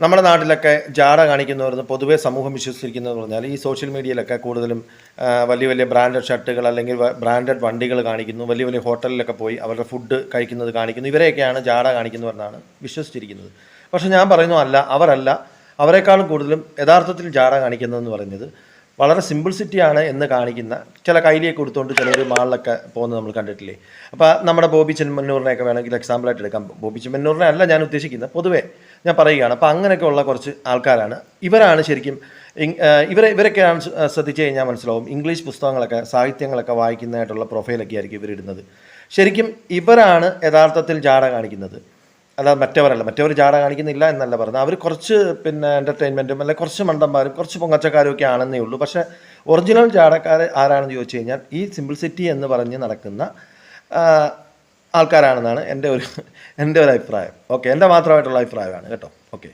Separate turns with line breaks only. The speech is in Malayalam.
നമ്മുടെ നാട്ടിലൊക്കെ ജാട കാണിക്കുന്നവരെന്ന് പൊതുവെ സമൂഹം വിശ്വസിച്ചിരിക്കുന്നതെന്ന് പറഞ്ഞാൽ ഈ സോഷ്യൽ മീഡിയയിലൊക്കെ കൂടുതലും വലിയ വലിയ ബ്രാൻഡഡ് ഷർട്ടുകൾ അല്ലെങ്കിൽ ബ്രാൻഡഡ് വണ്ടികൾ കാണിക്കുന്നു, വലിയ വലിയ ഹോട്ടലിലൊക്കെ പോയി അവരുടെ ഫുഡ് കഴിക്കുന്നത് കാണിക്കുന്നു, ഇവരെയൊക്കെയാണ് ജാട കാണിക്കുന്നവരെന്നാണ് വിശ്വസിച്ചിരിക്കുന്നത്. പക്ഷേ ഞാൻ പറയുന്നു അല്ല, അവരല്ല. അവരെക്കാളും കൂടുതലും യഥാർത്ഥത്തിൽ ജാട കാണിക്കുന്നതെന്ന് പറയുന്നത് വളരെ സിമ്പിൾസിറ്റിയാണ് എന്ന് കാണിക്കുന്ന ചില കയ്യിലേക്ക് കൊടുത്തുകൊണ്ട് ചിലർ മാളിലൊക്കെ പോകുന്നത് നമ്മൾ കണ്ടിട്ടില്ലേ. അപ്പോൾ നമ്മുടെ ബോബി ചെമ്മന്നൂറിനെയൊക്കെ വേണമെങ്കിൽ എക്സാമ്പിളായിട്ട് എടുക്കാം. ബോബി ചെമ്മന്നൂറിനെ അല്ല ഞാൻ ഉദ്ദേശിക്കുന്നത്, പൊതുവേ ഞാൻ പറയുകയാണ്. അപ്പോൾ അങ്ങനെയൊക്കെ ഉള്ള കുറച്ച് ആൾക്കാരാണ്. ഇവരാണ് ശരിക്കും ഇവരൊക്കെയാണ് ശ്രദ്ധിച്ചു കഴിഞ്ഞാൽ മനസ്സിലാവും, ഇംഗ്ലീഷ് പുസ്തകങ്ങളൊക്കെ സാഹിത്യങ്ങളൊക്കെ വായിക്കുന്നതായിട്ടുള്ള പ്രൊഫൈലൊക്കെ ആയിരിക്കും ഇവരിടുന്നത്. ശരിക്കും ഇവരാണ് യഥാർത്ഥത്തിൽ ജാട കാണിക്കുന്നത്, അല്ലാതെ മറ്റവരല്ല. മറ്റവർ ജാട കാണിക്കുന്നില്ല എന്നല്ല പറഞ്ഞത്. അവർ കുറച്ച് എൻ്റർടൈൻമെൻറ്റും അല്ലെങ്കിൽ കുറച്ച് മണ്ടന്മാരും കുറച്ച് പൊങ്ങച്ചക്കാരും ഒക്കെ ആണെന്നേ ഉള്ളൂ. പക്ഷേ ഒറിജിനൽ ജാടക്കാർ ആരാണെന്ന് ചോദിച്ചു കഴിഞ്ഞാൽ ഈ സിമ്പിൾസിറ്റി എന്ന് പറഞ്ഞ് നടക്കുന്ന ആൾക്കാരാണെന്നാണ് എൻ്റെ ഒരു അഭിപ്രായം. ഓക്കെ, എൻ്റെ മാത്രമായിട്ടുള്ള അഭിപ്രായമാണ് കേട്ടോ. ഓക്കെ.